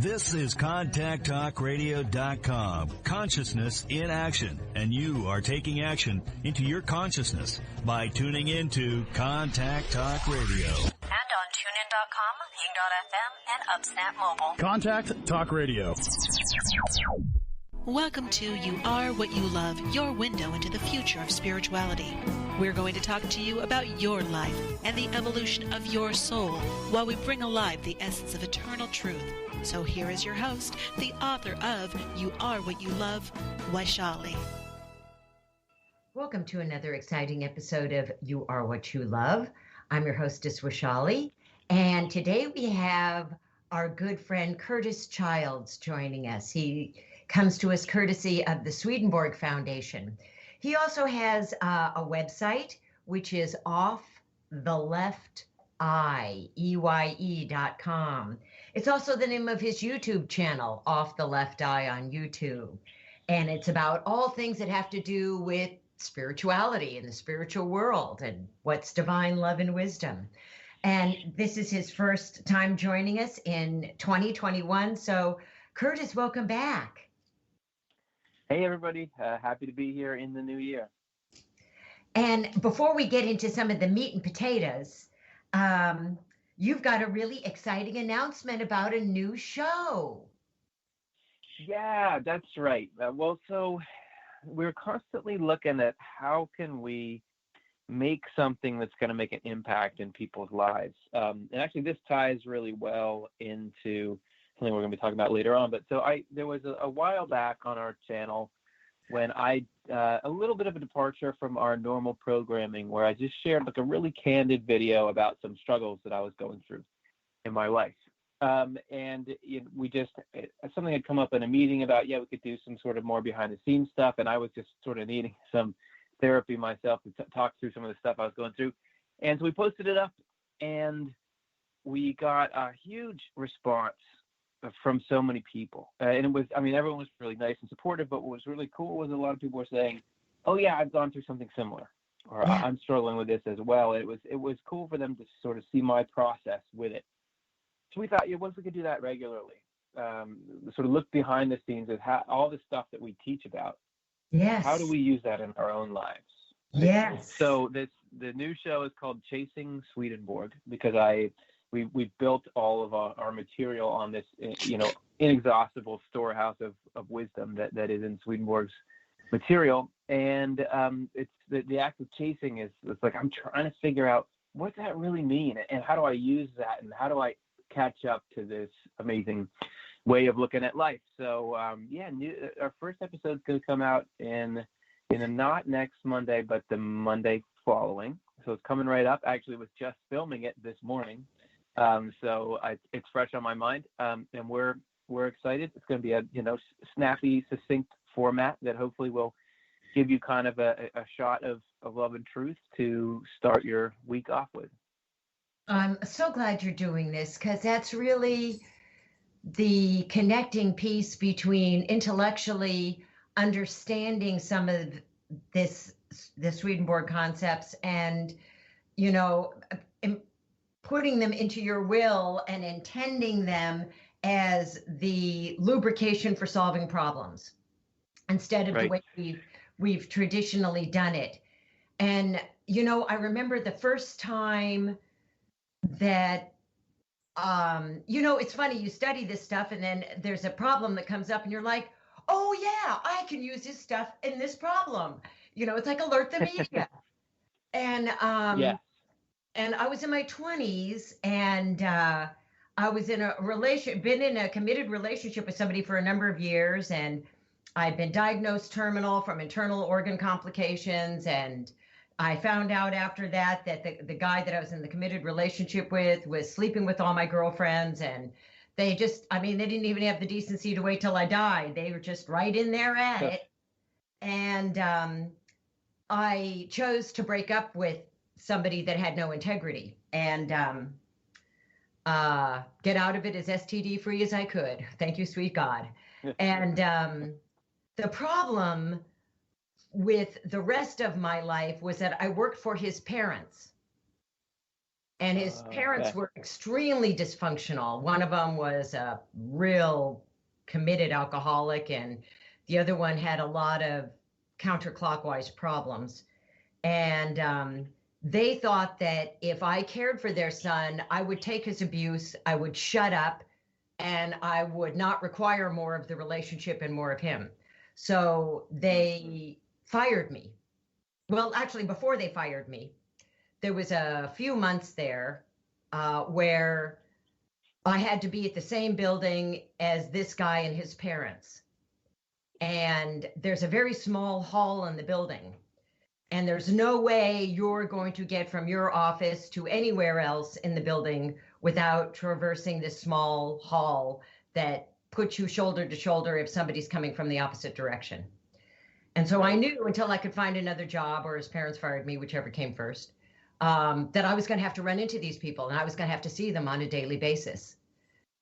This is ContactTalkRadio.com. Consciousness in action. And you are taking action into your consciousness by tuning into Contact Talk Radio. And on TuneIn.com, Ping.fm, and UpSnap Mobile. Contact Talk Radio. Welcome to You Are What You Love, your window into the future of spirituality. We're going to talk to you about your life and the evolution of your soul while we bring alive the essence of eternal truth. So here is your host, the author of You Are What You Love, Vaishali. Welcome to another exciting episode of You Are What You Love. I'm your hostess, Vaishali, and today we have our good friend Curtis Childs joining us. He comes to us courtesy of the Swedenborg Foundation. He also has a website, which is offthelefteye.com. It's also the name of his YouTube channel, Off the Left Eye on YouTube. And it's about all things that have to do with spirituality and the spiritual world and what's divine love and wisdom. And this is his first time joining us in 2021. So, Curtis, welcome back. Hey, everybody. Happy to be here in the new year. And before we get into some of the meat and potatoes, you've got a really exciting announcement about a new show. Yeah, that's right. So we're constantly looking at how can we make something that's going to make an impact in people's lives. And actually, this ties really well into something we're going to be talking about later on. But so there was a while back on our channel when a little bit of a departure from our normal programming where I just shared like a really candid video about some struggles that I was going through in my life. Something had come up in a meeting about, we could do some sort of more behind the scenes stuff. And I was just sort of needing some therapy myself to talk through some of the stuff I was going through. And so we posted it up and we got a huge response from so many people. And everyone was really nice and supportive, but what was really cool was a lot of people were saying, oh yeah, I've gone through something similar, or I'm struggling with this as well. And it was cool for them to sort of see my process with it. So we thought, what if we could do that regularly? Sort of look behind the scenes at how all the stuff that we teach about. Yes. How do we use that in our own lives? Yes. So the new show is called Chasing Swedenborg because we built all of our material on this, inexhaustible storehouse of wisdom that is in Swedenborg's material. And it's the act of chasing it's like I'm trying to figure out what that really mean and how do I use that and how do I catch up to this amazing way of looking at life. So our first episode is going to come out in not next Monday, but the Monday following. So it's coming right up. Actually, was just filming it this morning. So it's fresh on my mind, and we're excited. It's going to be a snappy, succinct format that hopefully will give you kind of a shot of love and truth to start your week off with. I'm so glad you're doing this because that's really the connecting piece between intellectually understanding some of the Swedenborg concepts and, putting them into your will and intending them as the lubrication for solving problems instead of the way we've traditionally done it. And, I remember the first time that, it's funny, you study this stuff and then there's a problem that comes up and you're like, oh yeah, I can use this stuff in this problem. It's like alert the media. And, And I was in my 20s and I was in been in a committed relationship with somebody for a number of years. And I'd been diagnosed terminal from internal organ complications. And I found out after that the guy that I was in the committed relationship with was sleeping with all my girlfriends. And they didn't even have the decency to wait till I died. They were just right in there at it. And I chose to break up with somebody that had no integrity and get out of it as STD free as I could. Thank you, sweet God. And the problem with the rest of my life was that I worked for his parents. And his parents were extremely dysfunctional. One of them was a real committed alcoholic, and the other one had a lot of counterclockwise problems. And they thought that if I cared for their son, I would take his abuse, I would shut up, and I would not require more of the relationship and more of him. So they fired me. Well, actually, before they fired me, there was a few months there where I had to be at the same building as this guy and his parents. And there's a very small hall in the building. And there's no way you're going to get from your office to anywhere else in the building without traversing this small hall that puts you shoulder to shoulder if somebody's coming from the opposite direction. And so I knew until I could find another job or his parents fired me, whichever came first, that I was going to have to run into these people and I was going to have to see them on a daily basis.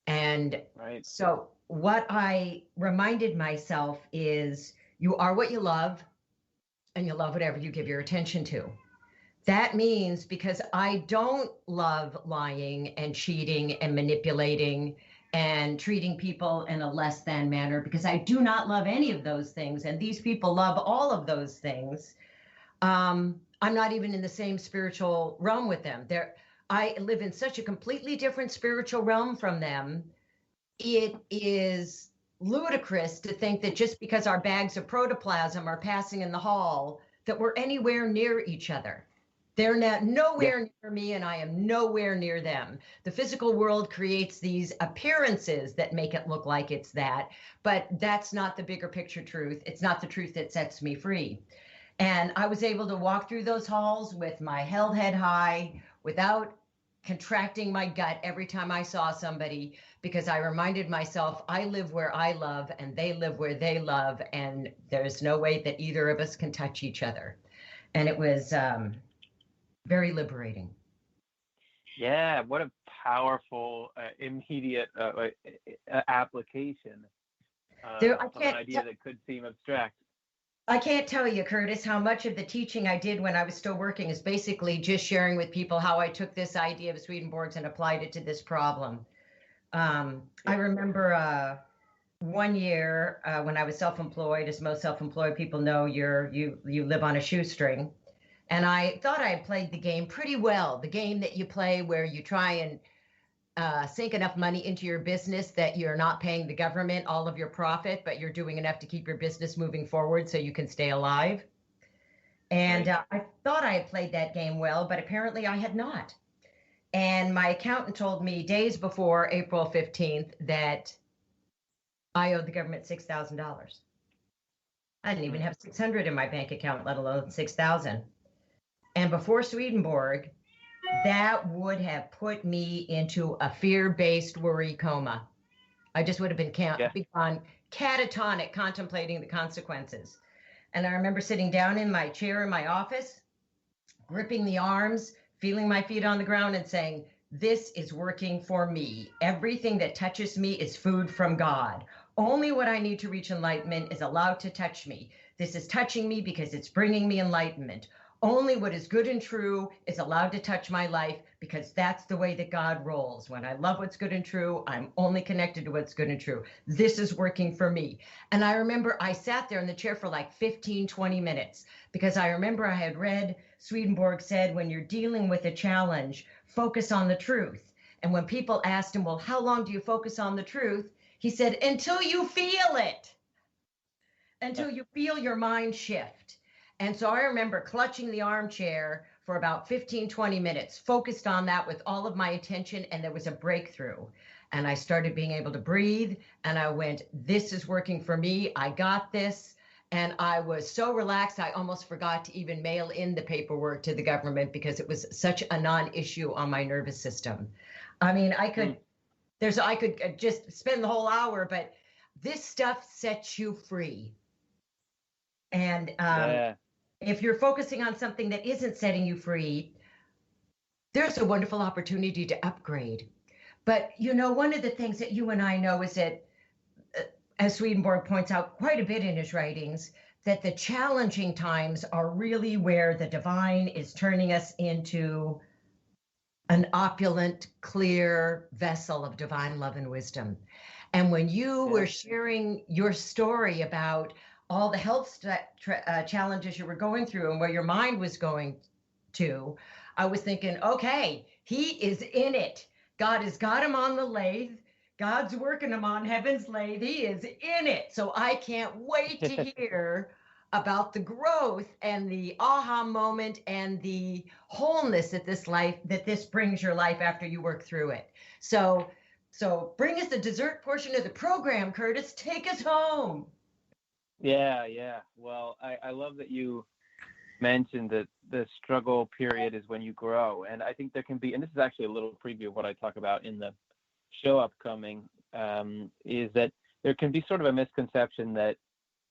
And so what I reminded myself is you are what you love, and you love whatever you give your attention to. That means because I don't love lying and cheating and manipulating and treating people in a less than manner, because I do not love any of those things. And these people love all of those things. I'm not even in the same spiritual realm with them. I live in such a completely different spiritual realm from them. It is ludicrous to think that just because our bags of protoplasm are passing in the hall, that we're anywhere near each other. They're nowhere near me, and I am nowhere near them. The physical world creates these appearances that make it look like it's that, but that's not the bigger picture truth. It's not the truth that sets me free. And I was able to walk through those halls with my held head high, without contracting my gut every time I saw somebody, because I reminded myself, I live where I love and they live where they love, and there's no way that either of us can touch each other. And it was very liberating. Yeah, what a powerful, immediate application of an idea that could seem abstract. I can't tell you, Curtis, how much of the teaching I did when I was still working is basically just sharing with people how I took this idea of Swedenborg's and applied it to this problem. I remember one year when I was self-employed, as most self-employed people know, you live on a shoestring. And I thought I had played the game pretty well, the game that you play where you try and sink enough money into your business that you're not paying the government all of your profit, but you're doing enough to keep your business moving forward so you can stay alive. And I thought I had played that game well, but apparently I had not. And my accountant told me days before April 15th that I owed the government $6,000. I didn't even have 600 in my bank account, let alone 6,000. And before Swedenborg, that would have put me into a fear-based worry coma. I just would have been catatonic, contemplating the consequences. And I remember sitting down in my chair in my office, gripping the arms, feeling my feet on the ground and saying, this is working for me. Everything that touches me is food from God. Only what I need to reach enlightenment is allowed to touch me. This is touching me because it's bringing me enlightenment. Only what is good and true is allowed to touch my life, because that's the way that God rolls. When I love what's good and true, I'm only connected to what's good and true. This is working for me. And I remember I sat there in the chair for like 15, 20 minutes, because I remember I had read Swedenborg said, when you're dealing with a challenge, focus on the truth. And when people asked him, well, how long do you focus on the truth? He said, until you feel it, until you feel your mind shift. And so I remember clutching the armchair for about 15, 20 minutes, focused on that with all of my attention, and there was a breakthrough. And I started being able to breathe, and I went, this is working for me. I got this. And I was so relaxed, I almost forgot to even mail in the paperwork to the government because it was such a non-issue on my nervous system. I mean, I could just spend the whole hour, but this stuff sets you free. And if you're focusing on something that isn't setting you free, there's a wonderful opportunity to upgrade. But, you know, one of the things that you and I know is that, as Swedenborg points out quite a bit in his writings, that the challenging times are really where the divine is turning us into an opulent, clear vessel of divine love and wisdom. And when you were sharing your story about all the health challenges you were going through and where your mind was going to, I was thinking, okay, he is in it. God has got him on the lathe. God's working him on heaven's lathe. He is in it. So I can't wait to hear about the growth and the aha moment and the wholeness that this brings your life after you work through it. So bring us the dessert portion of the program, Curtis. Take us home. Yeah. Well, I love that you mentioned that the struggle period is when you grow. And I think there can be, and this is actually a little preview of what I talk about in the show upcoming, is that there can be sort of a misconception that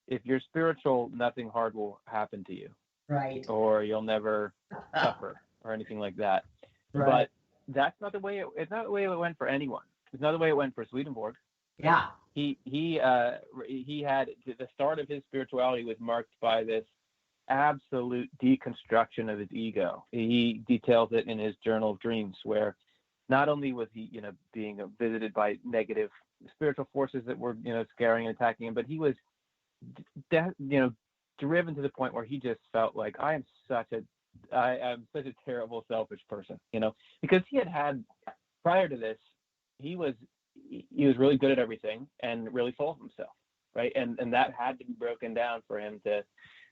if you're spiritual, nothing hard will happen to you. Right. Or you'll never suffer or anything like that. Right. But that's not the way it's not the way it went for anyone. It's not the way it went for Swedenborg. Yeah. He had the start of his spirituality was marked by this absolute deconstruction of his ego. He details it in his Journal of Dreams, where not only was he, being visited by negative spiritual forces that were, scaring and attacking him, but he was, driven to the point where he just felt like I am such a terrible, selfish person, because he had prior to this, he was really good at everything and really full of himself, right? And that had to be broken down for him to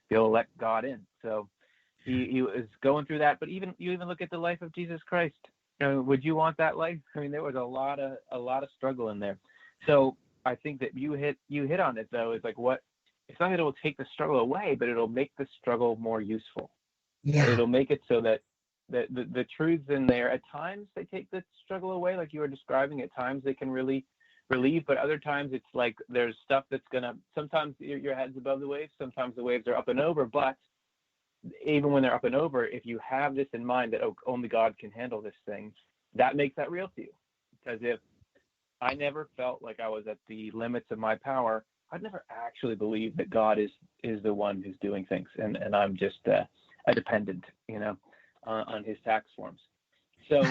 be able to let God in. So he was going through that. But you even look at the life of Jesus Christ. Would you want that life? I mean, there was a lot of struggle in there. So I think that you hit on it, though. Is like what it's not that it will take the struggle away, but it'll make the struggle more useful. Yeah. It'll make it so that the truths in there, at times they take the struggle away, like you were describing. At times they can really relieve, but other times it's like there's stuff that's gonna, sometimes your head's above the waves, sometimes the waves are up and over. But even when they're up and over, if you have this in mind that only God can handle this thing, that makes that real to you. Because if I never felt like I was at the limits of my power, I'd never actually believed that God is the one who's doing things, and I'm just a dependent, on his tax forms. So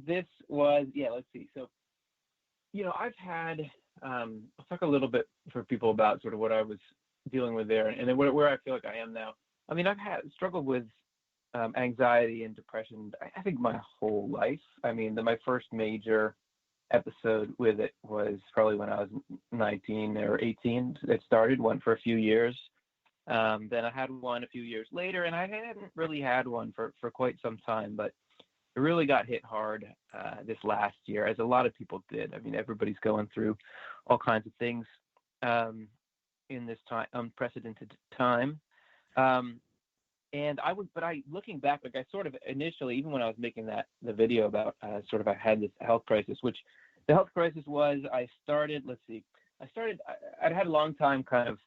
this was, let's see. So, I've had, I'll talk a little bit for people about sort of what I was dealing with there, and then where I feel like I am now. I mean, I've struggled with anxiety and depression, I think my whole life. I mean, my first major episode with it was probably when I was 19 or 18. It went for a few years. Then I had one a few years later, and I hadn't really had one for quite some time, but it really got hit hard this last year, as a lot of people did. I mean, everybody's going through all kinds of things in this unprecedented time. And looking back, like I sort of initially, even when I was making the video about I had this health crisis, which the health crisis was, I'd had a long time kind of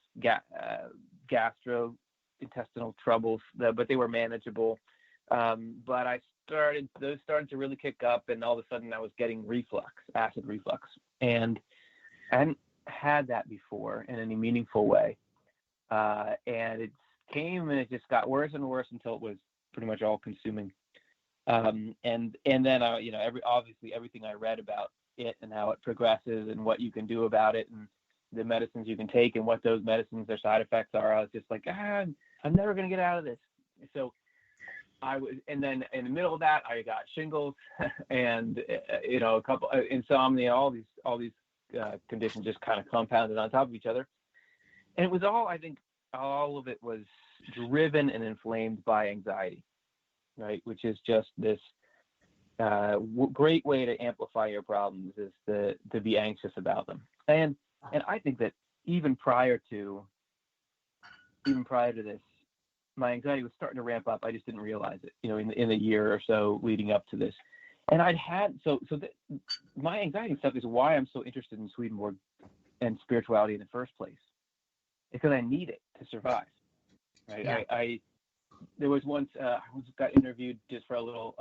gastrointestinal troubles, but they were manageable. But those started to really kick up, and all of a sudden I was getting acid reflux. And I hadn't had that before in any meaningful way. And it came and it just got worse and worse until it was pretty much all consuming. And then obviously everything I read about it and how it progresses and what you can do about it and the medicines you can take and what those medicines, their side effects are, I was just like, I'm never going to get out of this. So and then in the middle of that, I got shingles and, a couple insomnia, all these conditions just kind of compounded on top of each other. And it was all of it was driven and inflamed by anxiety, right? Which is just this great way to amplify your problems, is to be anxious about them. And I think that even prior to this, my anxiety was starting to ramp up. I just didn't realize it, in the year or so leading up to this. And my anxiety stuff is why I'm so interested in Swedenborg and spirituality in the first place. Because I need it to survive, right? Yeah. There was once I got interviewed just for a little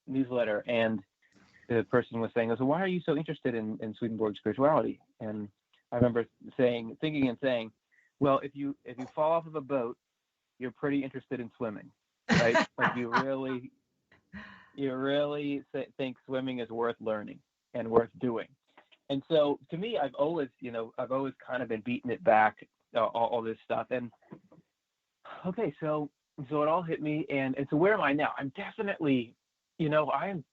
newsletter, and the person was saying, "So why are you so interested in Swedenborg spirituality?" And I remember thinking, well, if you fall off of a boat, you're pretty interested in swimming, right? Like you really think swimming is worth learning and worth doing. And so to me, I've always kind of been beating it back, all this stuff. And okay, so it all hit me. And so where am I now? I'm definitely, I am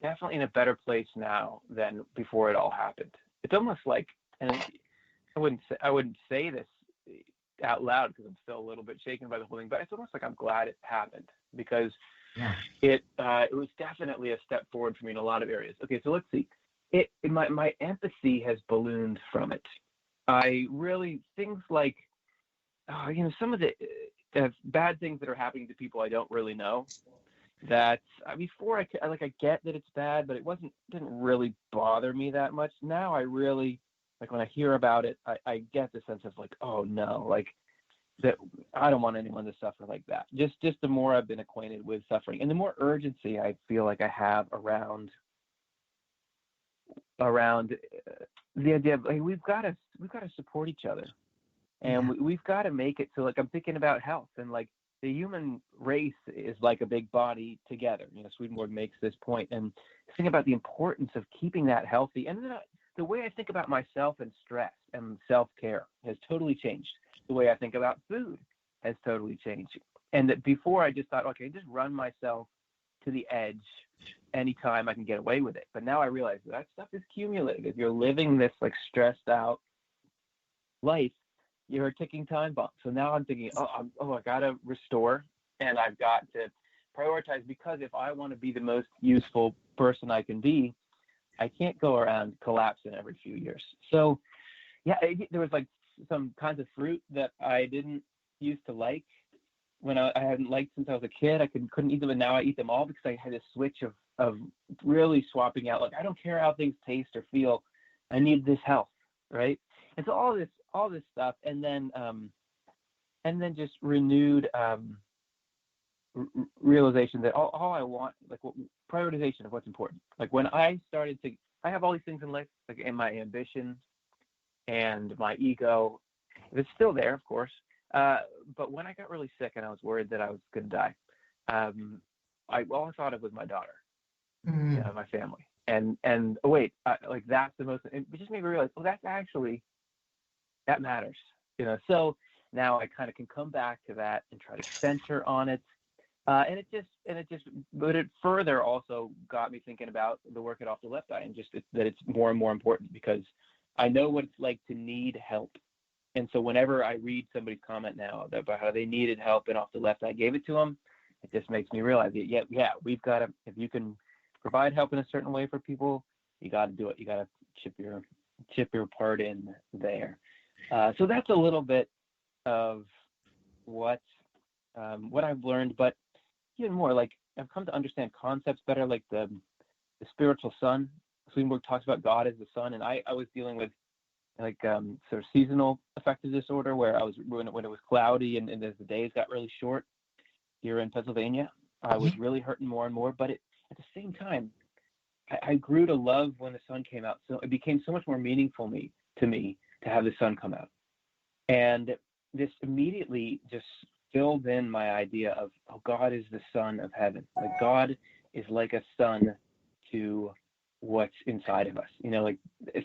definitely in a better place now than before it all happened. It's almost like, and I wouldn't say this out loud because I'm still a little bit shaken by the whole thing, but it's almost like I'm glad it happened because it was definitely a step forward for me in a lot of areas. Okay, so let's see. My empathy has ballooned from it. I really, things like, some of the bad things that are happening to people I don't really know, that before I get that it's bad, but didn't really bother me that much. Now I really, like, when I hear about it, I get the sense of like, oh no, like that I don't want anyone to suffer like that. Just the more I've been acquainted with suffering and the more urgency I feel like I have around the idea of, like, we've got to support each other, and we've got to make it so, like, I'm thinking about health, and like the human race is like a big body together. Swedenborg makes this point, and think about the importance of keeping that healthy. And then the way I think about myself and stress and self-care has totally changed. The way I think about food has totally changed. And that before I just thought, okay, just run myself to the edge anytime I can get away with it. But now I realize that stuff is cumulative. If you're living this like stressed out life, you're a ticking time bomb. So now I'm thinking, I got to restore, and I've got to prioritize, because if I want to be the most useful person I can be, I can't go around collapsing every few years. So yeah, there was like some kinds of fruit that I didn't used to like, when I hadn't liked since I was a kid. I couldn't eat them, and now I eat them all because I had this switch of really swapping out. Like, I don't care how things taste or feel. I need this health, right? And so all this stuff, and then just renewed realization that all I want, like, prioritization of what's important. Like, when I started to, I have all these things in life, like, and my ambition and my ego, it's still there, of course. But when I got really sick and I was worried that I was going to die, all I thought of was my daughter, my family. And oh wait, like, that's the most, it just made me realize, well, that matters, So now I kind of can come back to that and try to center on it. But it further also got me thinking about the work at Off the Left Eye, and just that it's more and more important, because I know what it's like to need help. And so whenever I read somebody's comment now about how they needed help and Off the Left Eye gave it to them, it just makes me realize that, we've got to, if you can provide help in a certain way for people, you got to do it. You got to chip your part in there. So that's a little bit of what I've learned, but even more, like, I've come to understand concepts better, like the spiritual sun. Swedenborg talks about God as the sun, and I was dealing with, like, sort of seasonal affective disorder, where I was, when it was cloudy and as the days got really short here in Pennsylvania, I was really hurting more and more. But at the same time, I grew to love when the sun came out. So it became so much more meaningful to me to have the sun come out. And this immediately just filled in my idea of, God is the sun of heaven. Like, God is like a sun to what's inside of us, like,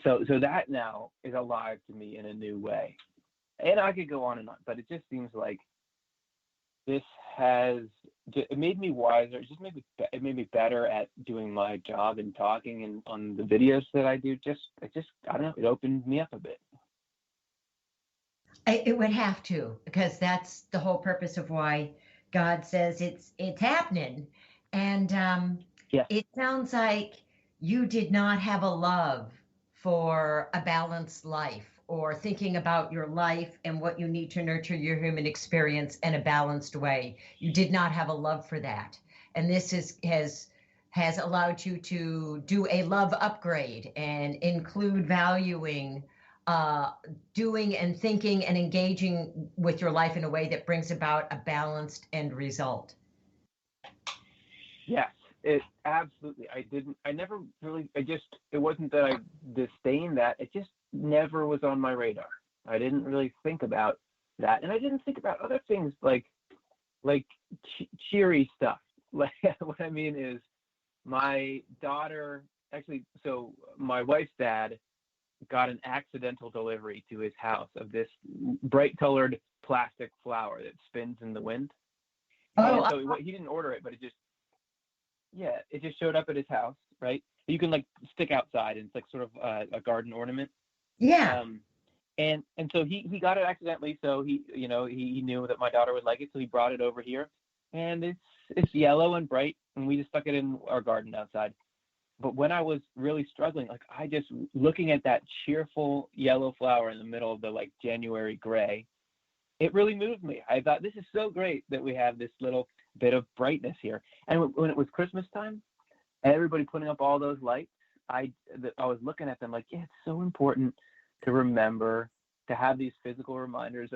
so that now is alive to me in a new way. And I could go on and on, but it just seems like this it made me wiser. It made me better at doing my job and talking and on the videos that I do. I don't know, it opened me up a bit. It would have to, because that's the whole purpose of why God says it's happening. And It sounds like you did not have a love for a balanced life, or thinking about your life and what you need to nurture your human experience in a balanced way. You did not have a love for that. And this has allowed you to do a love upgrade and include valuing doing and thinking and engaging with your life in a way that brings about a balanced end result. Yes, it absolutely. It wasn't that I disdained that. It just never was on my radar. I didn't really think about that. And I didn't think about other things, like like cheery stuff. Like what I mean is my daughter, actually, so my wife's dad got an accidental delivery to his house of this bright colored plastic flower that spins in the wind. Oh, And so he didn't order it, but it just showed up at his house, right? You can like stick outside, and it's like sort of a garden ornament. yeah. And so he got it accidentally, so he knew that my daughter would like it, so he brought it over here, and it's yellow and bright, and we just stuck it in our garden outside. But when I was really struggling, like I just looking at that cheerful yellow flower in the middle of the like January gray, it really moved me. I thought, this is so great that we have this little bit of brightness here. And when it was Christmas time, and everybody putting up all those lights, I was looking at them like, yeah, it's so important to remember to have these physical reminders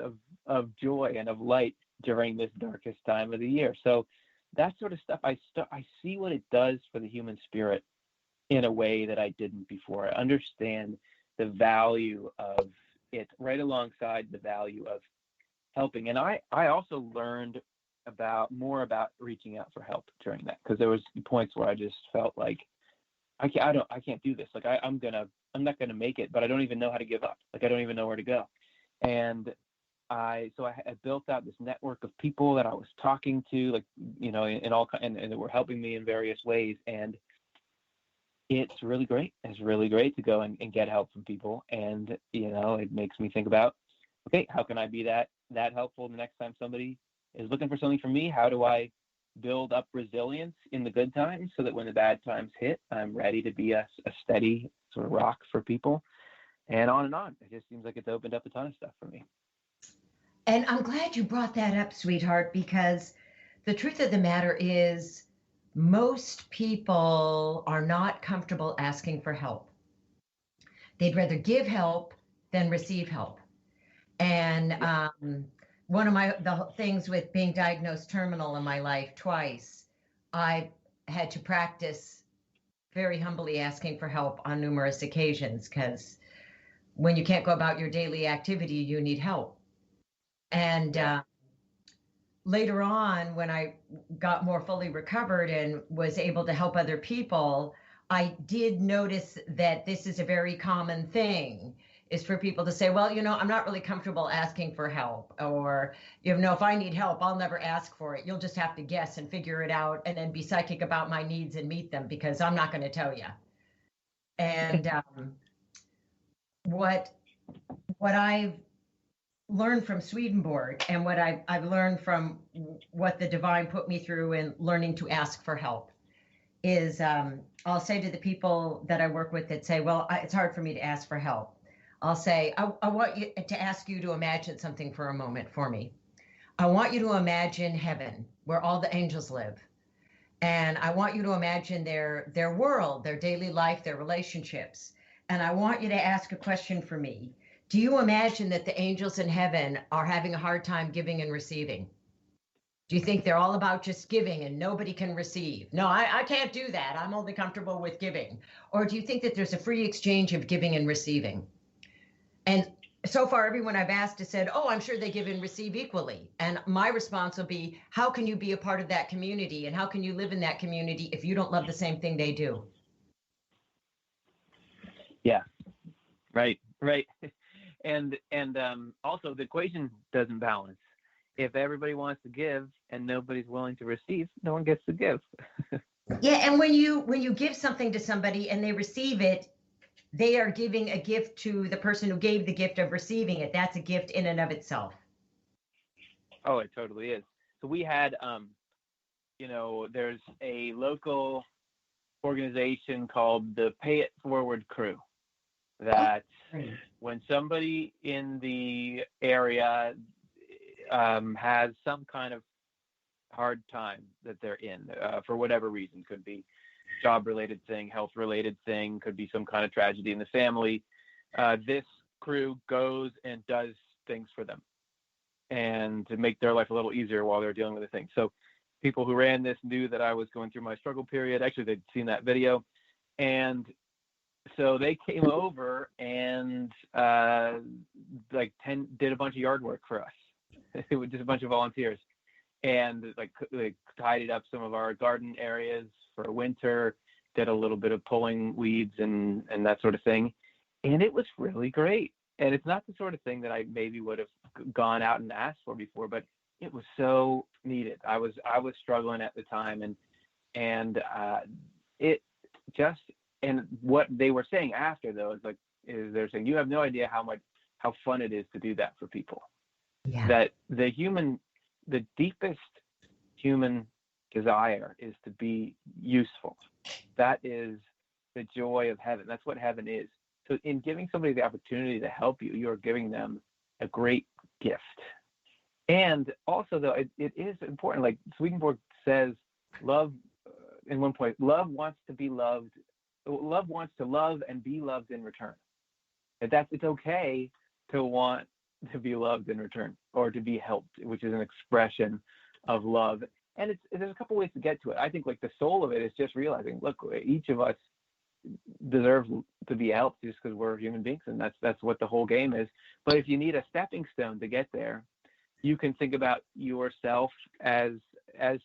of joy and of light during this darkest time of the year. So that sort of stuff, I see what it does for the human spirit in a way that I didn't before. I understand the value of it right alongside the value of helping. And I also learned more about reaching out for help during that, because there was points where I just felt like I can't do this. Like I'm not gonna make it, but I don't even know how to give up. Like I don't even know where to go. And I built out this network of people that I was talking to, like, and that were helping me in various ways. And it's really great. It's really great to go and get help from people. And, it makes me think about, okay, how can I be that helpful the next time somebody is looking for something from me? How do I build up resilience in the good times so that when the bad times hit, I'm ready to be a steady sort of rock for people, and on and on. It just seems like it's opened up a ton of stuff for me. And I'm glad you brought that up, sweetheart, because the truth of the matter is most people are not comfortable asking for help. They'd rather give help than receive help. And one of the things with being diagnosed terminal in my life twice, I had to practice very humbly asking for help on numerous occasions, because when you can't go about your daily activity, you need help. And later on, when I got more fully recovered and was able to help other people, I did notice that this is a very common thing, is for people to say, well, I'm not really comfortable asking for help, or, if I need help, I'll never ask for it. You'll just have to guess and figure it out and then be psychic about my needs and meet them, because I'm not going to tell you. And what I've learned from Swedenborg, and what I've learned from what the divine put me through in learning to ask for help, is I'll say to the people that I work with that say, well, it's hard for me to ask for help. I'll say, I want you to ask you to imagine something for a moment for me. I want you to imagine heaven, where all the angels live. And I want you to imagine their world, their daily life, their relationships. And I want you to ask a question for me. Do you imagine that the angels in heaven are having a hard time giving and receiving? Do you think they're all about just giving and nobody can receive? No, I can't do that. I'm only comfortable with giving. Or do you think that there's a free exchange of giving and receiving? And so far, everyone I've asked has said, oh, I'm sure they give and receive equally. And my response will be, how can you be a part of that community? And how can you live in that community if you don't love the same thing they do? Yeah, right. And also the equation doesn't balance. If everybody wants to give and nobody's willing to receive, no one gets to give. Yeah, and when you give something to somebody and they receive it, they are giving a gift to the person who gave the gift of receiving it. That's a gift in and of itself. Oh, it totally is. So we had, there's a local organization called the Pay It Forward Crew that when somebody in the area has some kind of hard time that they're in for whatever reason, could be job-related thing, health-related thing, could be some kind of tragedy in the family, this crew goes and does things for them and to make their life a little easier while they're dealing with the thing. So people who ran this knew that I was going through my struggle period. Actually, they'd seen that video. And so they came over and did a bunch of yard work for us. It was just a bunch of volunteers. and like tidied up some of our garden areas for winter, did a little bit of pulling weeds and that sort of thing. And it was really great. And it's not the sort of thing that I maybe would have gone out and asked for before, but it was so needed. I was struggling at the time, and it just, and what they were saying after though is they're saying, you have no idea how fun it is to do that for people. Yeah. That the deepest human desire is to be useful. That is the joy of heaven. That's what heaven is. So in giving somebody the opportunity to help you, you're giving them a great gift. And also, though, it is important, like Swedenborg says, love, in one point, love wants to be loved. Love wants to love and be loved in return. And it's okay to want to be loved in return, or to be helped, which is an expression of love. And there's a couple ways to get to it. I think like the soul of it is just realizing, look, each of us deserve to be helped just because we're human beings, and that's what the whole game is. But if you need a stepping stone to get there, you can think about yourself as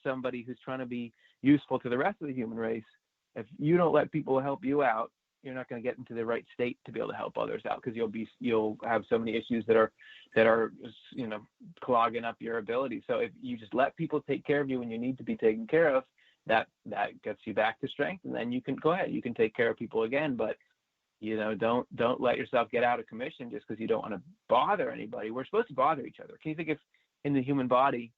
somebody who's trying to be useful to the rest of the human race. If you don't let people help you out, you're not going to get into the right state to be able to help others out, because you'll have so many issues that are clogging up your ability. So if you just let people take care of you when you need to be taken care of, that gets you back to strength, and then you can go ahead, you can take care of people again. But don't let yourself get out of commission just because you don't want to bother anybody. We're supposed to bother each other. Can you think if in the human body,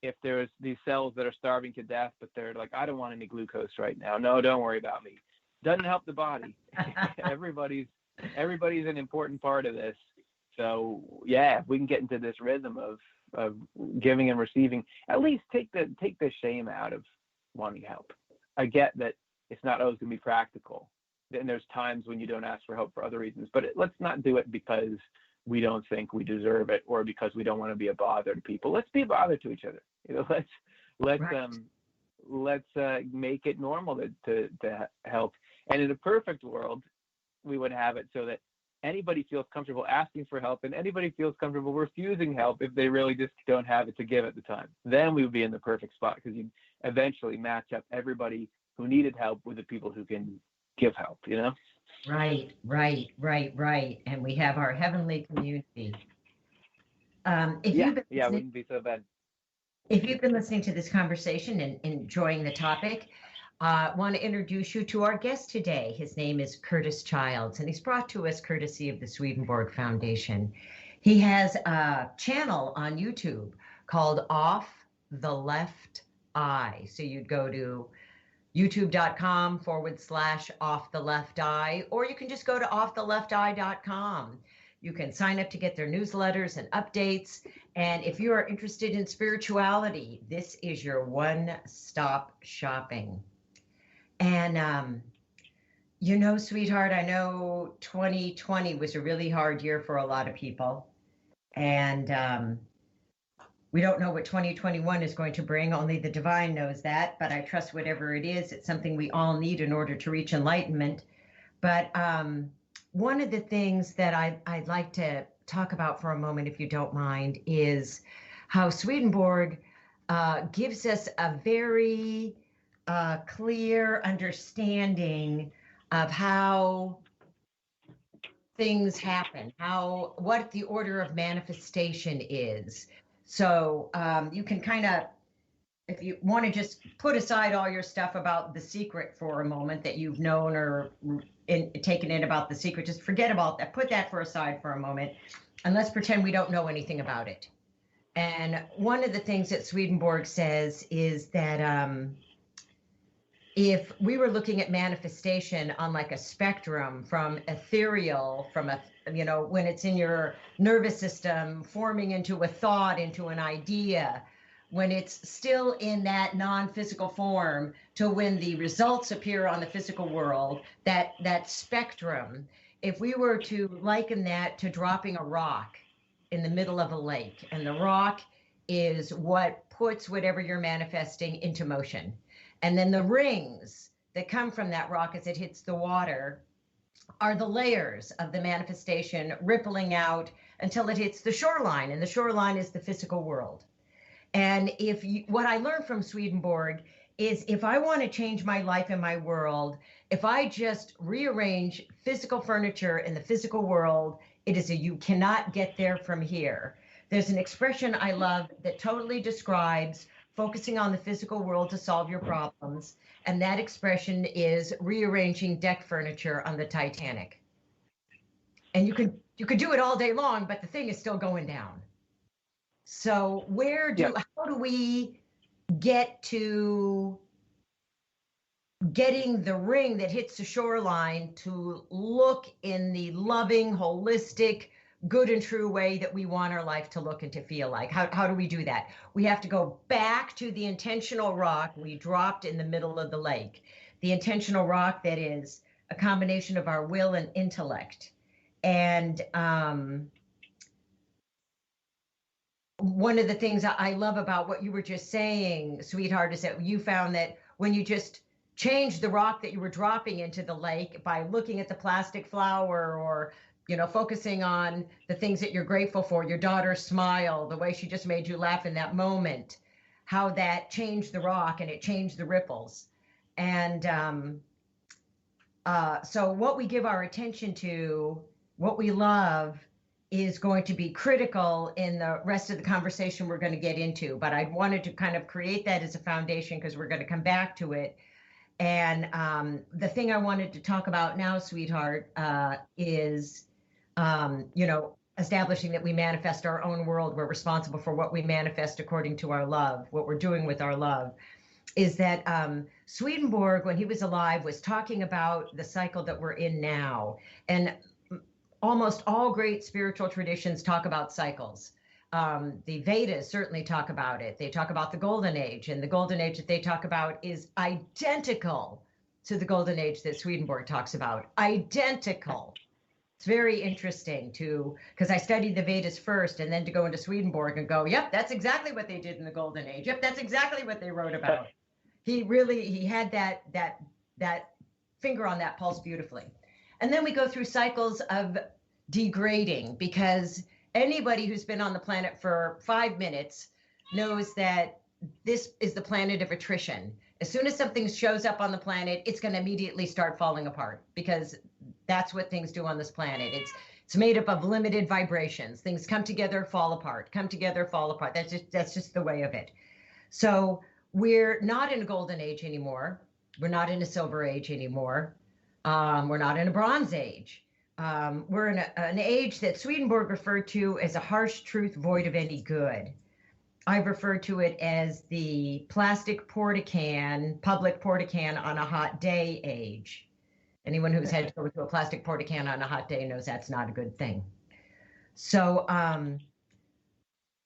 if there's these cells that are starving to death, but they're like, I don't want any glucose right now. No, don't worry about me. Doesn't help the body. Everybody's an important part of this. So yeah, if we can get into this rhythm of giving and receiving, at least take the shame out of wanting help. I get that it's not always going to be practical. Then there's times when you don't ask for help for other reasons, but let's not do it because we don't think we deserve it, or because we don't want to be a bother to people. Let's be a bother to each other. Let's make it normal to help. And in a perfect world, we would have it so that anybody feels comfortable asking for help, and anybody feels comfortable refusing help if they really just don't have it to give at the time. Then we would be in the perfect spot, because you eventually match up everybody who needed help with the people who can give help, Right. And we have our heavenly community. It wouldn't be so bad. If you've been listening to this conversation and enjoying the topic, I want to introduce you to our guest today. His name is Curtis Childs, and he's brought to us courtesy of the Swedenborg Foundation. He has a channel on YouTube called Off the Left Eye. So you'd go to youtube.com/Off the Left Eye, or you can just go to offthelefteye.com. You can sign up to get their newsletters and updates. And if you are interested in spirituality, this is your one-stop shopping. And, sweetheart, I know 2020 was a really hard year for a lot of people. And we don't know what 2021 is going to bring. Only the divine knows that. But I trust whatever it is, it's something we all need in order to reach enlightenment. But one of the things that I'd like to talk about for a moment, if you don't mind, is how Swedenborg gives us a very clear understanding of how things happen, what the order of manifestation is. So you can kind of, if you want to just put aside all your stuff about The Secret for a moment that you've known or taken in about The Secret, just forget about that. Put that aside for a moment, and let's pretend we don't know anything about it. And one of the things that Swedenborg says is that if we were looking at manifestation on like a spectrum from ethereal, when it's in your nervous system, forming into a thought, into an idea, when it's still in that non-physical form, to when the results appear on the physical world, that spectrum, if we were to liken that to dropping a rock in the middle of a lake, and the rock is what puts whatever you're manifesting into motion. And then the rings that come from that rock as it hits the water are the layers of the manifestation rippling out until it hits the shoreline, and the shoreline is the physical world. And what I learned from Swedenborg is if I want to change my life and my world, if I just rearrange physical furniture in the physical world, it is you cannot get there from here. There's an expression I love that totally describes focusing on the physical world to solve your problems. And that expression is rearranging deck furniture on the Titanic. And you could do it all day long, but the thing is still going down. So how do we get to getting the ring that hits the shoreline to look in the loving, holistic, good and true way that we want our life to look and to feel like? How do we do that? We have to go back to the intentional rock we dropped in the middle of the lake. The intentional rock that is a combination of our will and intellect. And one of the things I love about what you were just saying, sweetheart, is that you found that when you just changed the rock that you were dropping into the lake by looking at the plastic flower or, focusing on the things that you're grateful for, your daughter's smile, the way she just made you laugh in that moment, how that changed the rock and it changed the ripples. And so what we give our attention to, what we love, is going to be critical in the rest of the conversation we're going to get into. But I wanted to kind of create that as a foundation because we're going to come back to it. And the thing I wanted to talk about now, sweetheart, is, establishing that we manifest our own world. We're responsible for what we manifest according to our love, what we're doing with our love. Is that Swedenborg, when he was alive, was talking about the cycle that we're in now. And almost all great spiritual traditions talk about cycles. The Vedas certainly talk about it. They talk about the golden age, and the golden age that they talk about is identical to the golden age that Swedenborg talks about. Identical. It's very interesting because I studied the Vedas first and then to go into Swedenborg and go, yep, that's exactly what they did in the golden age. Yep, that's exactly what they wrote about. He had that finger on that pulse beautifully. And then we go through cycles of degrading, because anybody who's been on the planet for 5 minutes knows that this is the planet of attrition. As soon as something shows up on the planet, it's going to immediately start falling apart, because that's what things do on this planet. It's made up of limited vibrations. Things come together, fall apart, come together, fall apart. That's just the way of it. So we're not in a golden age anymore. We're not in a silver age anymore. We're not in a bronze age. We're in an age that Swedenborg referred to as a harsh truth void of any good. I refer to it as the plastic porta-can, public porta-can on a hot day age. Anyone who's had to go to a plastic porta-can on a hot day knows that's not a good thing. So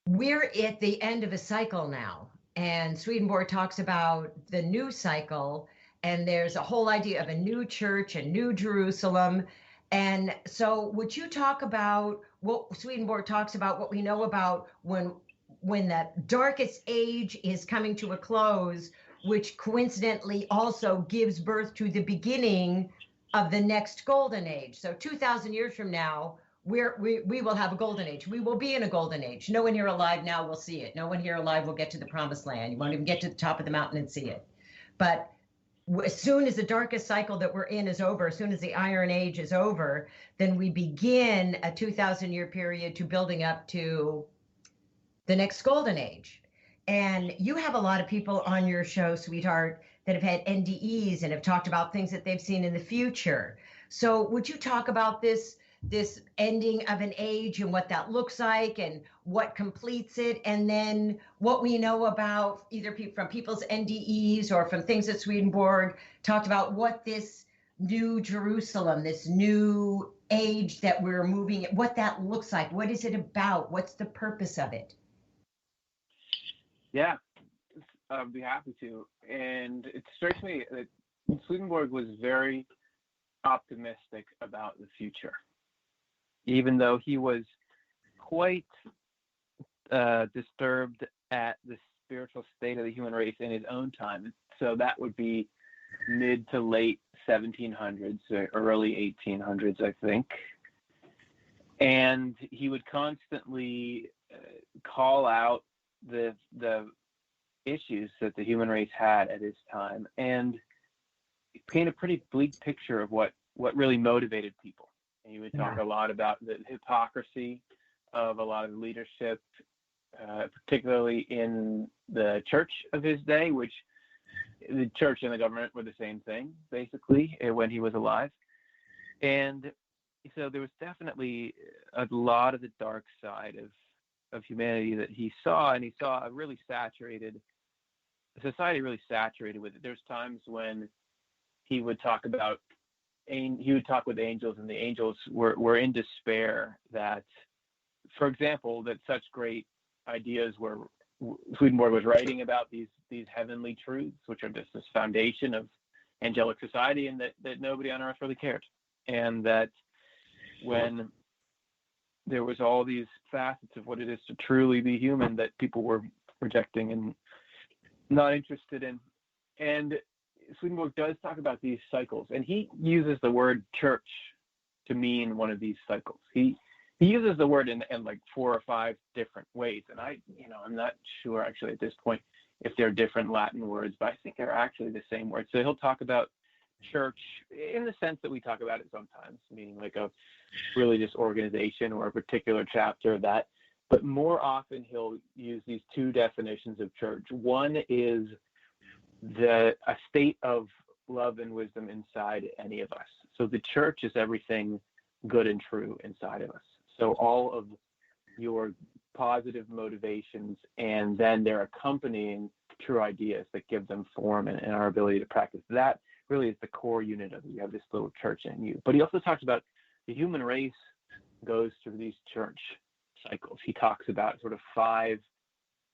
we're at the end of a cycle now. And Swedenborg talks about the new cycle, and there's a whole idea of a new church, a new Jerusalem. And so would you talk about what Swedenborg talks about, what we know about when the darkest age is coming to a close, which coincidentally also gives birth to the beginning of the next golden age. So 2,000 years from now, we will have a golden age. We will be in a golden age. No one here alive now will see it. No one here alive will get to the promised land. You won't even get to the top of the mountain and see it. But as soon as the darkest cycle that we're in is over, as soon as the Iron Age is over, then we begin a 2,000-year period to building up to the next golden age. And you have a lot of people on your show, sweetheart, that have had NDEs and have talked about things that they've seen in the future. So would you talk about this ending of an age and what that looks like and what completes it, and then what we know about either from people's NDEs or from things that Swedenborg talked about, what this new Jerusalem, this new age that we're moving, what that looks like? What is it about? What's the purpose of it? Yeah, I'd be happy to. And it strikes me that Swedenborg was very optimistic about the future, even though he was quite disturbed at the spiritual state of the human race in his own time. So that would be mid to late 1700s, early 1800s, I think. And he would constantly call out the issues that the human race had at his time, and paint a pretty bleak picture of what really motivated people. And he would talk a lot about the hypocrisy of a lot of leadership, particularly in the church of his day, which the church and the government were the same thing, basically, when he was alive. And so there was definitely a lot of the dark side of humanity that he saw, and he saw a really saturated society, really saturated with it. There's times when he would talk with angels, and the angels were in despair that, for example, that such great ideas were Swedenborg was writing about these heavenly truths, which are just this foundation of angelic society, and that nobody on earth really cared, and that when there was all these facets of what it is to truly be human that people were rejecting and not interested in. And Swedenborg does talk about these cycles, and he uses the word church to mean one of these cycles. He uses the word in like 4 or 5 different ways, and I'm not sure actually at this point if they're different Latin words, but I think they're actually the same word. So he'll talk about church in the sense that we talk about it sometimes, meaning like a religious organization or a particular chapter of that. But more often he'll use these 2 definitions of church. One is a state of love and wisdom inside any of us. So the church is everything good and true inside of us. So all of your positive motivations, and then they're accompanying true ideas that give them form and our ability to practice. That really is the core unit of it. You have this little church in you. But he also talks about the human race goes through these church cycles. He talks about sort of 5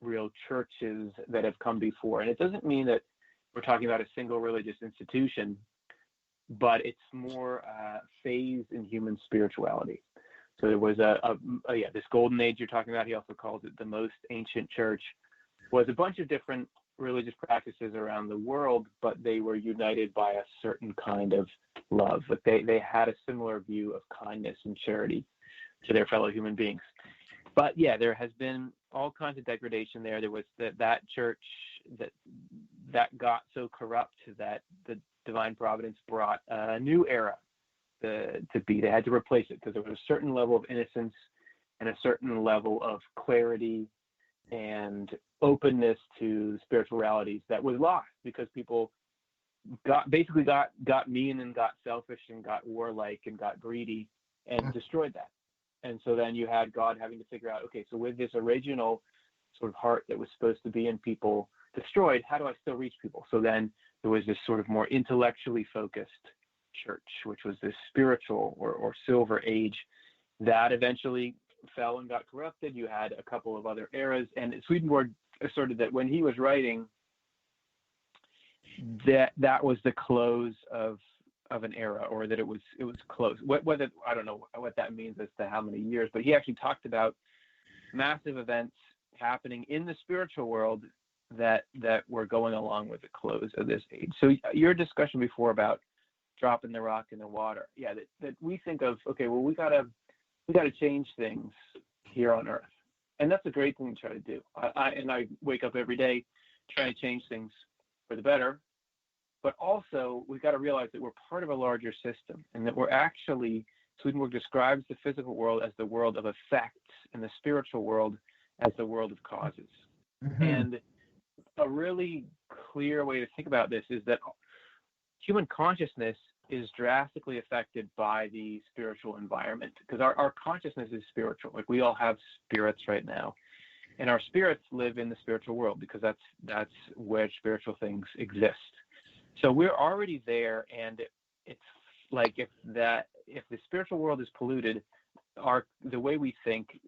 real churches that have come before. And it doesn't mean that we're talking about a single religious institution, but it's more phase in human spirituality. So there was this golden age you're talking about. He also calls it the most ancient church. Was a bunch of different religious practices around the world, but they were united by a certain kind of love. But they had a similar view of kindness and charity to their fellow human beings. But yeah, there has been all kinds of degradation there. There was that church that got so corrupt that the divine providence brought a new era to be. They had to replace it because there was a certain level of innocence and a certain level of clarity and openness to spiritual realities that was lost because people got mean and got selfish and got warlike and got greedy and destroyed that. And so then you had God having to figure out, okay, so with this original sort of heart that was supposed to be in people destroyed, how do I still reach people? So then there was this sort of more intellectually focused church, which was this spiritual or silver age that eventually fell and got corrupted. You had a couple of other eras, and Swedenborg asserted that when he was writing, that was the close of an era, or that it was close. Whether I don't know what that means as to how many years, but he actually talked about massive events happening in the spiritual world that were going along with the close of this age. So your discussion before about dropping the rock in the water, yeah, that we think of, okay, well, we gotta change things here on Earth, and that's a great thing to try to do. I wake up every day trying to change things for the better, but also we've got to realize that we're part of a larger system, and that we're actually, Swedenborg describes the physical world as the world of effects and the spiritual world as the world of causes. Mm-hmm. And a really clear way to think about this is that human consciousness is drastically affected by the spiritual environment, because our consciousness is spiritual. Like, we all have spirits right now, and our spirits live in the spiritual world because that's where spiritual things exist. So we're already there, and it's like if the spiritual world is polluted, the way we think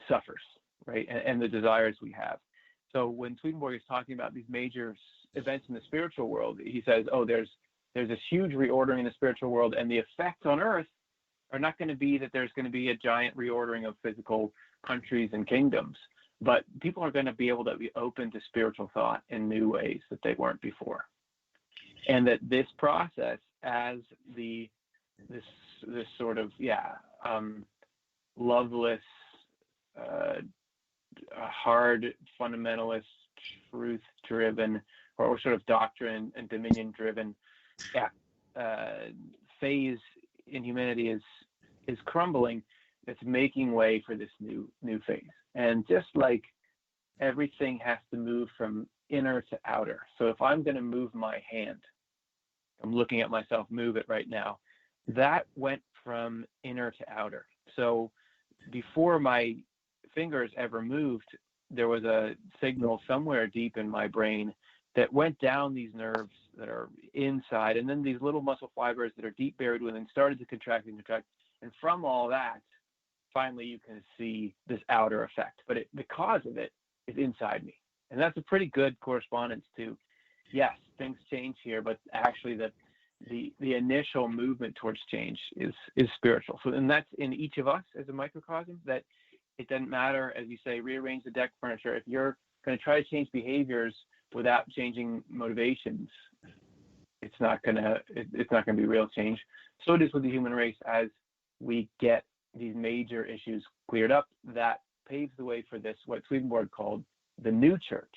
suffers, right? And the desires we have. So when Swedenborg is talking about these major events in the spiritual world, he says, oh, there's this huge reordering in the spiritual world, and the effects on Earth are not going to be that there's going to be a giant reordering of physical countries and kingdoms, but people are going to be able to be open to spiritual thought in new ways that they weren't before. And that this process, as this sort of loveless hard fundamentalist, truth-driven, or sort of doctrine and dominion-driven phase in humanity is crumbling. It's making way for this new phase. And just like everything has to move from inner to outer. So if I'm going to move my hand, I'm looking at myself move it right now. That went from inner to outer. So before my fingers ever moved, there was a signal somewhere deep in my brain that went down these nerves that are inside, and then these little muscle fibers that are deep buried within started to contract and contract. And from all that, finally you can see this outer effect. But the cause of it is inside me. And that's a pretty good correspondence to, yes, things change here, but actually the initial movement towards change is spiritual. So, and that's in each of us as a microcosm, that it doesn't matter, as you say, rearrange the deck furniture. If you're going to try to change behaviors without changing motivations, it's not going to be real change. So it is with the human race. As we get these major issues cleared up, that paves the way for this, what Swedenborg called the new church,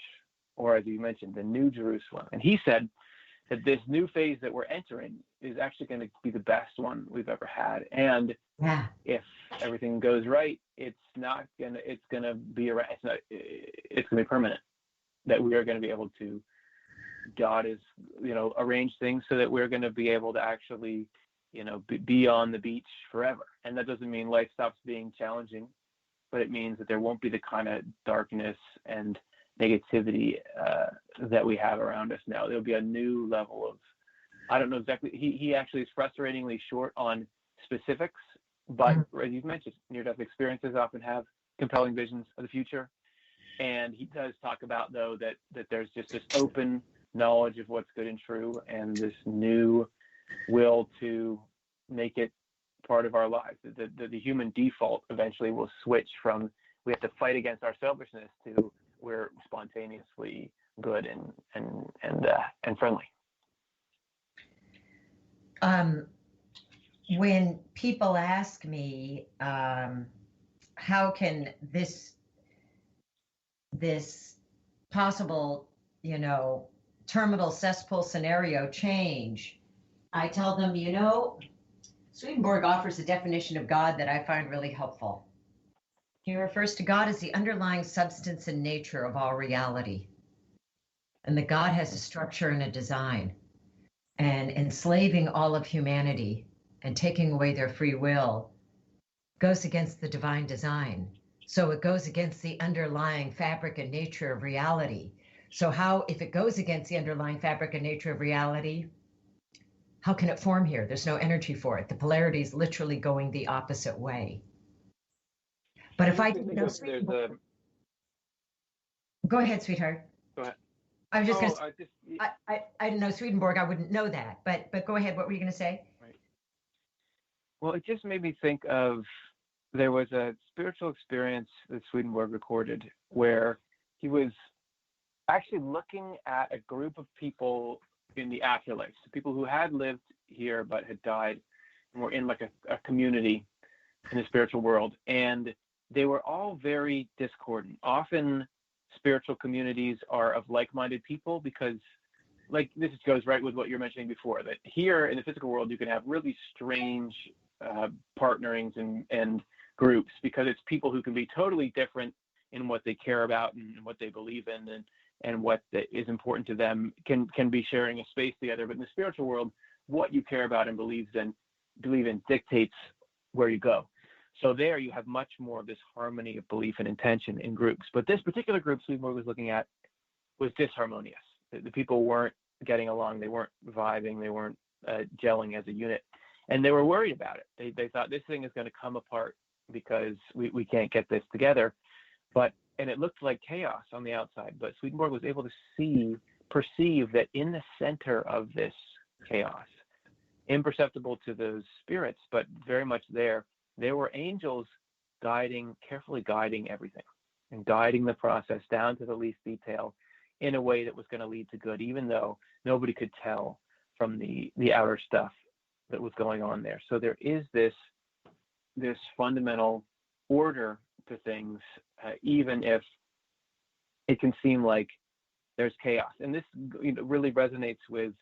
or as you mentioned, the new Jerusalem. And he said that this new phase that we're entering is actually going to be the best one we've ever had. And if everything goes right, it's going to be permanent. That we are going to be able to, God is, arrange things so that we're going to be able to actually, be on the beach forever. And that doesn't mean life stops being challenging, but it means that there won't be the kind of darkness and negativity that we have around us now. There'll be a new level of, I don't know exactly, he actually is frustratingly short on specifics, but as you've mentioned, near-death experiences often have compelling visions of the future. And he does talk about, though, that there's just this open knowledge of what's good and true, and this new will to make it part of our lives. The human default eventually will switch from we have to fight against our selfishness to we're spontaneously good and friendly. When people ask me, how can this possible, terminal cesspool scenario change, I tell them, Swedenborg offers a definition of God that I find really helpful. He refers to God as the underlying substance and nature of all reality. And that God has a structure and a design. And enslaving all of humanity and taking away their free will goes against the divine design. So it goes against the underlying fabric and nature of reality. So if it goes against the underlying fabric and nature of reality, how can it form here? There's no energy for it. The polarity is literally going the opposite way. But if I didn't know Swedenborg, go ahead, sweetheart. Go ahead. I was just going to say, I didn't know Swedenborg. I wouldn't know that. But go ahead. What were you going to say? Right. Well, it just made me think of, there was a spiritual experience that Swedenborg recorded where he was actually looking at a group of people in the afterlife, so people who had lived here but had died and were in like a community in the spiritual world. And they were all very discordant. Often spiritual communities are of like-minded people because, like, this goes right with what you're mentioning before, that here in the physical world, you can have really strange partnerings and groups because it's people who can be totally different in what they care about and what they believe in and what is important to them can be sharing a space together. But in the spiritual world, what you care about and believe in dictates where you go. So there you have much more of this harmony of belief and intention in groups. But this particular group Swedenborg was looking at was disharmonious. The people weren't getting along. They weren't vibing. They weren't gelling as a unit. And they were worried about it. They thought this thing is going to come apart because we can't get this together. And it looked like chaos on the outside. But Swedenborg was able to perceive that in the center of this chaos, imperceptible to those spirits, but very much there were angels carefully guiding everything and guiding the process down to the least detail in a way that was going to lead to good, even though nobody could tell from the outer stuff that was going on there. So there is this fundamental order to things, even if it can seem like there's chaos. And this really resonates with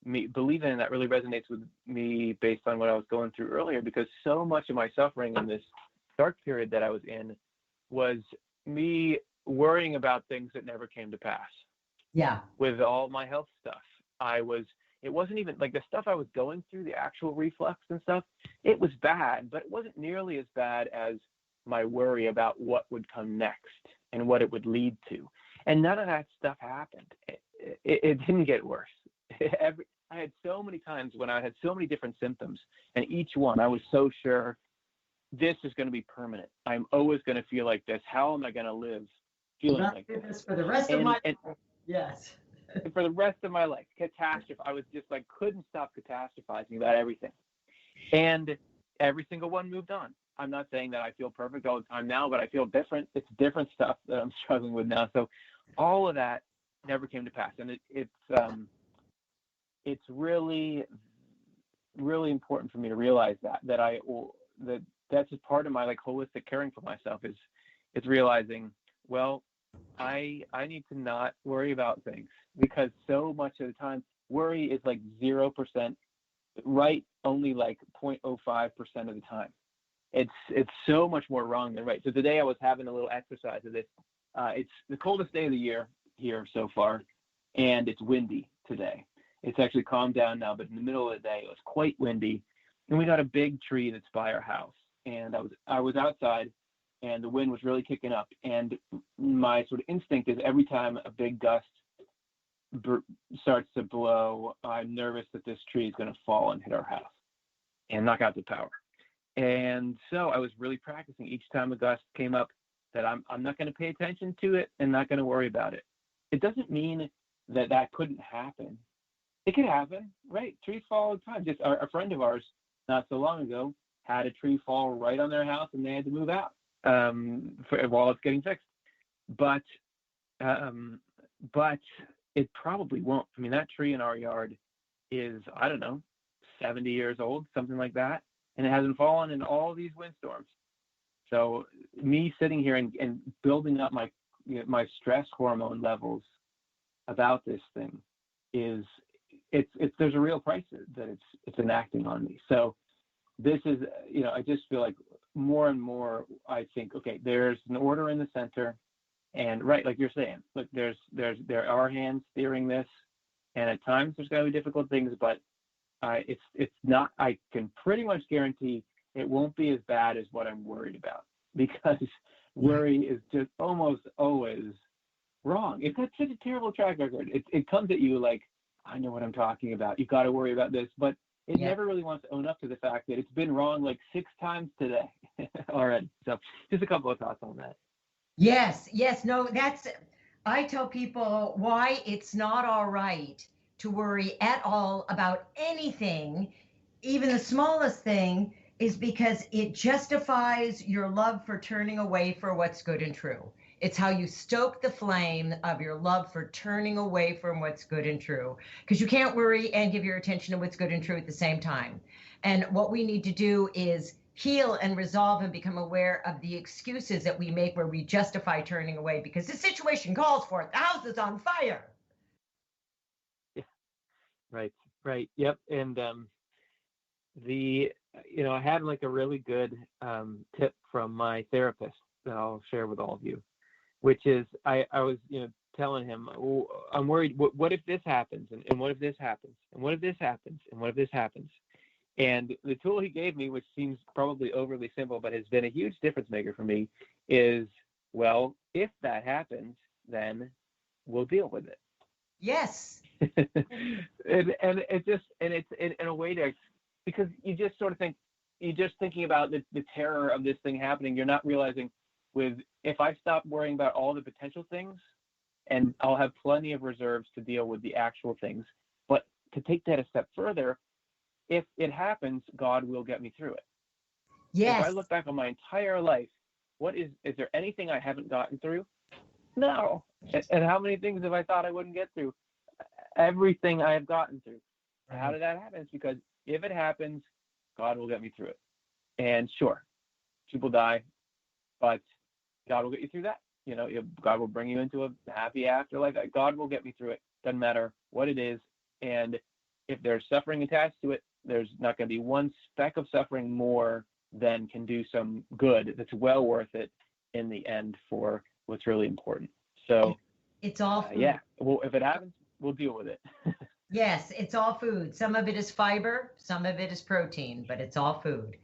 me. Believing in that really resonates with me based on what I was going through earlier, because so much of my suffering in this dark period that I was in was me worrying about things that never came to pass. Yeah. With all my health stuff, it wasn't even like the stuff I was going through, the actual reflux and stuff, it was bad, but it wasn't nearly as bad as my worry about what would come next and what it would lead to. And none of that stuff happened. It didn't get worse. I had so many times when I had so many different symptoms, and each one I was so sure this is going to be permanent. I'm always going to feel like this. How am I going to live feeling like this for the rest of my life? Yes. For the rest of my life, catastrophe. I was just like, couldn't stop catastrophizing about everything. And every single one moved on. I'm not saying that I feel perfect all the time now, but I feel different. It's different stuff that I'm struggling with now. So all of that never came to pass. And it's really, really important for me to realize that's just part of my like holistic caring for myself is realizing, well, I need to not worry about things, because so much of the time worry is like 0% right, only like 0.05% of the time. It's so much more wrong than right. So today I was having a little exercise of this. It's the coldest day of the year here so far, and it's windy today. It's actually calmed down now, but in the middle of the day it was quite windy, and we got a big tree that's by our house. And I was outside, and the wind was really kicking up. And my sort of instinct is every time a big gust starts to blow, I'm nervous that this tree is going to fall and hit our house and knock out the power. And so I was really practicing each time a gust came up that I'm not going to pay attention to it and not going to worry about it. It doesn't mean that couldn't happen. It could happen, right? Trees fall all the time. Just a friend of ours not so long ago had a tree fall right on their house, and they had to move out while it's getting fixed. But it probably won't. I mean, that tree in our yard is, I don't know, 70 years old, something like that, and it hasn't fallen in all these windstorms. So me sitting here and building up my stress hormone levels about this thing there's a real price that it's enacting on me. So this is, I just feel like more and more I think, okay, there's an order in the center, and right, like you're saying, look, there are hands steering this, and at times there's going to be difficult things, but it's not, I can pretty much guarantee it won't be as bad as what I'm worried about, because worry is just almost always wrong. It's got such a terrible track record. It comes at you like, I know what I'm talking about. You've got to worry about this, but it never really wants to own up to the fact that it's been wrong like 6 times today already. So just a couple of thoughts on that. Yes. No, I tell people why it's not all right to worry at all about anything, even the smallest thing, is because it justifies your love for turning away for what's good and true. It's how you stoke the flame of your love for turning away from what's good and true, because you can't worry and give your attention to what's good and true at the same time. And what we need to do is heal and resolve and become aware of the excuses that we make where we justify turning away because the situation calls for it. The house is on fire. Yeah. Right. Yep. And I had like a really good tip from my therapist that I'll share with all of you, which is I was, telling him, I'm worried, what if this happens? And what if this happens? And what if this happens? And what if this happens? And the tool he gave me, which seems probably overly simple, but has been a huge difference maker for me, is, well, if that happens, then we'll deal with it. Yes. and it's in a way to, because you just sort of think, you're just thinking about the terror of this thing happening. You're not realizing if I stop worrying about all the potential things, and I'll have plenty of reserves to deal with the actual things. But to take that a step further, if it happens, God will get me through it. Yes. If I look back on my entire life, is there anything I haven't gotten through? No. And how many things have I thought I wouldn't get through? Everything I have gotten through. Right. How did that happen? It's because if it happens, God will get me through it. And sure, people die, but God will get you through that. God will bring you into a happy afterlife. God will get me through it. Doesn't matter what it is. And if there's suffering attached to it, there's not going to be one speck of suffering more than can do some good. That's well worth it in the end for what's really important. So it's all food. Yeah. Well, if it happens, we'll deal with it. Yes, it's all food. Some of it is fiber, some of it is protein, but it's all food.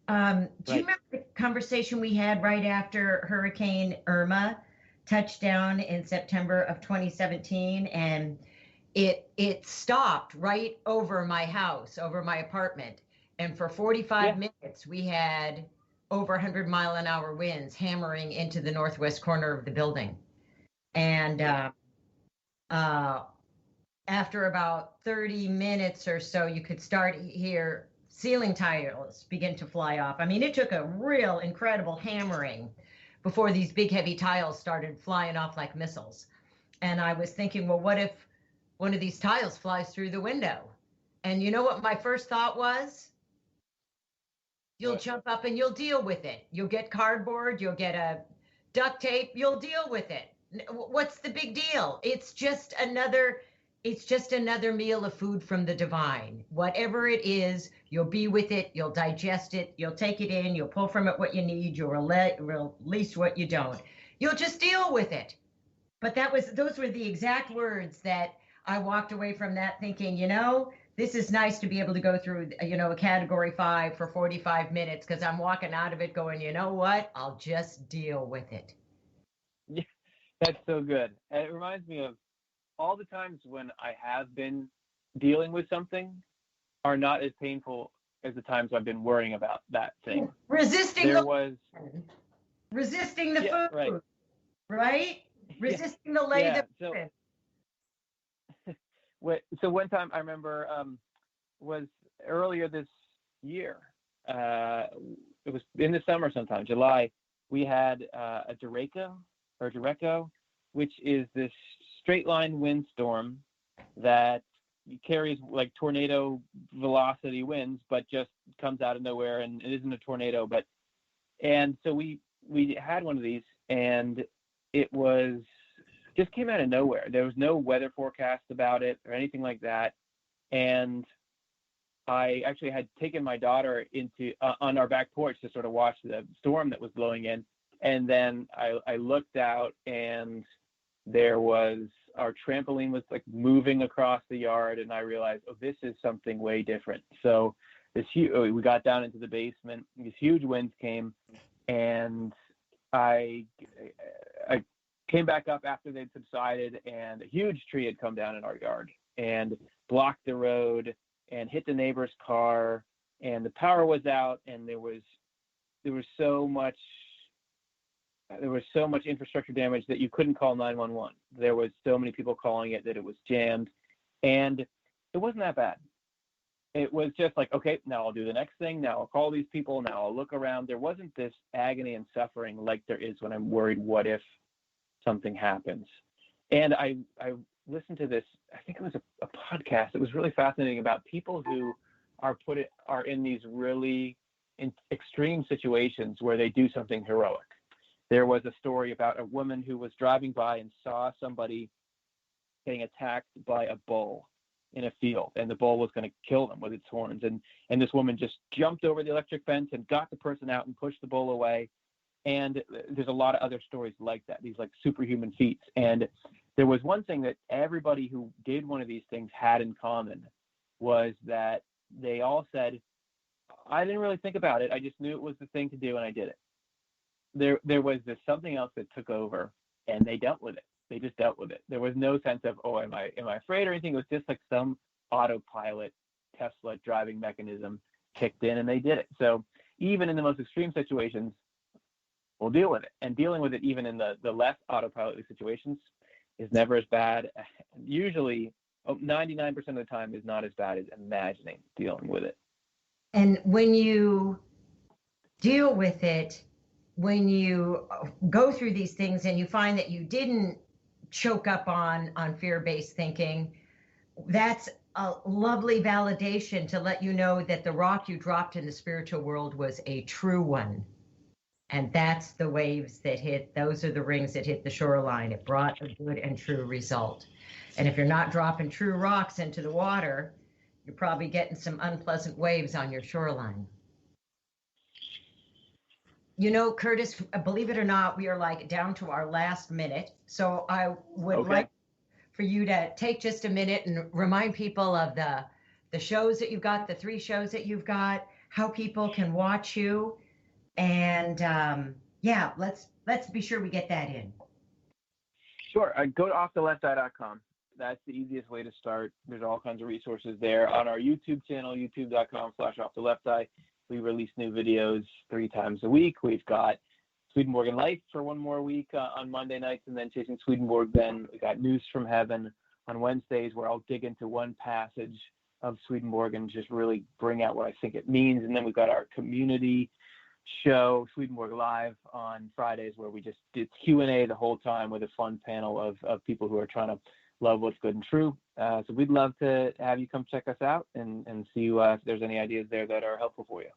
Do you remember the conversation we had right after Hurricane Irma touched down in September of 2017? And it stopped right over my house, over my apartment. And for 45 minutes, we had over 100-mile-an-hour winds hammering into the northwest corner of the building. And after about 30 minutes or so, you could start hear ceiling tiles begin to fly off. I mean, it took a real incredible hammering before these big heavy tiles started flying off like missiles. And I was thinking, well, what if one of these tiles flies through the window? And you know what my first thought was? You'll jump up and you'll deal with it. You'll get cardboard, you'll get a duct tape, you'll deal with it. What's the big deal? It's just another meal of food from the divine. Whatever it is, you'll be with it, you'll digest it, you'll take it in, you'll pull from it what you need, you'll release what you don't. You'll just deal with it. But those were the exact words that I walked away from that thinking, this is nice to be able to go through, a category 5 for 45 minutes, because I'm walking out of it going, you know what? I'll just deal with it. Yeah, that's so good. And it reminds me of all the times when I have been dealing with something are not as painful as the times I've been worrying about that thing. Resisting the food, right? Resisting the lay the food. So one time I remember was earlier this year. It was in the summer sometime, July. We had a derecho, which is this straight line windstorm that carries like tornado velocity winds, but just comes out of nowhere, and it isn't a tornado. And so we had one of these, and it just came out of nowhere. There was no weather forecast about it or anything like that. And I actually had taken my daughter into on our back porch to sort of watch the storm that was blowing in. And then I looked out, and our trampoline was like moving across the yard, and I realized, this is something way different. So we got down into the basement, these huge winds came, and I came back up after they'd subsided, and a huge tree had come down in our yard and blocked the road and hit the neighbor's car, and the power was out, and there was so much infrastructure damage that you couldn't call 911. There was so many people calling it that it was jammed, and it wasn't that bad. It was just like, okay, now I'll do the next thing. Now I'll call these people. Now I'll look around. There wasn't this agony and suffering like there is when I'm worried, what if something happens? And I listened to this, I think it was a podcast. It was really fascinating about people who are in these really extreme situations where they do something heroic. There was a story about a woman who was driving by and saw somebody getting attacked by a bull in a field, and the bull was going to kill them with its horns. And this woman just jumped over the electric fence and got the person out and pushed the bull away. And there's a lot of other stories like that, these like superhuman feats. And there was one thing that everybody who did one of these things had in common, was that they all said, I didn't really think about it. I just knew it was the thing to do, and I did it. There was this something else that took over, and they dealt with it. They just dealt with it. There was no sense of, am I afraid or anything? It was just like some autopilot Tesla driving mechanism kicked in, and they did it. So even in the most extreme situations, we'll deal with it. And dealing with it even in the less autopilot situations is never as bad. Usually 99% of the time is not as bad as imagining dealing with it. And when you deal with it, when you go through these things and you find that you didn't choke up on fear-based thinking, that's a lovely validation to let you know that the rock you dropped in the spiritual world was a true one. And that's the waves that hit, those are the rings that hit the shoreline. It brought a good and true result. And if you're not dropping true rocks into the water, you're probably getting some unpleasant waves on your shoreline. You know, Curtis, believe it or not, we are like down to our last minute. So I would like for you to take just a minute and remind people of the shows that you've got, the 3 shows that you've got, how people can watch you. And yeah, let's be sure we get that in. Sure. Go to offtheLeftEye.com. That's the easiest way to start. There's all kinds of resources there. On our YouTube channel, youtube.com/offtheLeftEye, we release new videos 3 times a week. We've got Swedenborg and Life for 1 more week on Monday nights, and then Chasing Swedenborg. Then we got News from Heaven on Wednesdays, where I'll dig into one passage of Swedenborg and just really bring out what I think it means. And then we've got our community show, Swedenborg Live, on Fridays, where we just did Q&A the whole time with a fun panel of people who are trying to love what's good and true. So we'd love to have you come check us out and see if there's any ideas there that are helpful for you.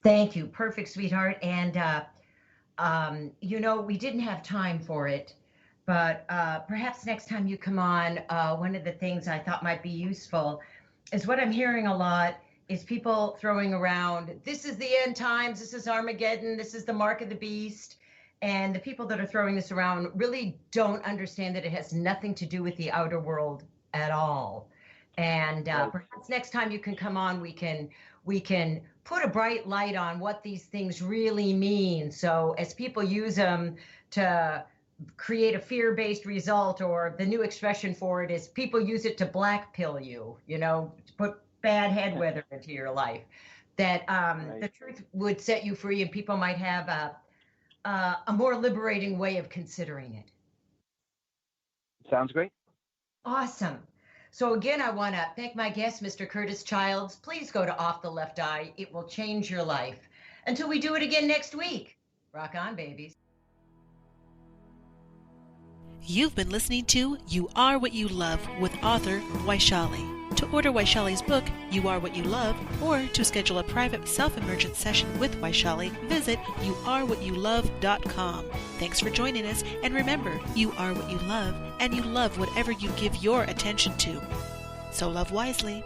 Thank you. Perfect, sweetheart. And, you know, we didn't have time for it, but perhaps next time you come on, one of the things I thought might be useful is what I'm hearing a lot is people throwing around, this is the end times, this is Armageddon, this is the mark of the beast. And the people that are throwing this around really don't understand that it has nothing to do with the outer world at all. And perhaps next time you can come on, we can put a bright light on what these things really mean. So as people use them to create a fear-based result, or the new expression for it is people use it to black pill you, you know, to put bad head weather into your life, that the truth would set you free, and people might have a more liberating way of considering it. Sounds great. Awesome. So again, I want to thank my guest, Mr. Curtis Childs. Please go to Off the Left Eye. It will change your life. Until we do it again next week. Rock on, babies. You've been listening to You Are What You Love with author Vaishali. To order Vaishali's book, You Are What You Love, or to schedule a private self-emergent session with Vaishali, visit youarewhatyoulove.com. Thanks for joining us, and remember, you are what you love, and you love whatever you give your attention to. So love wisely.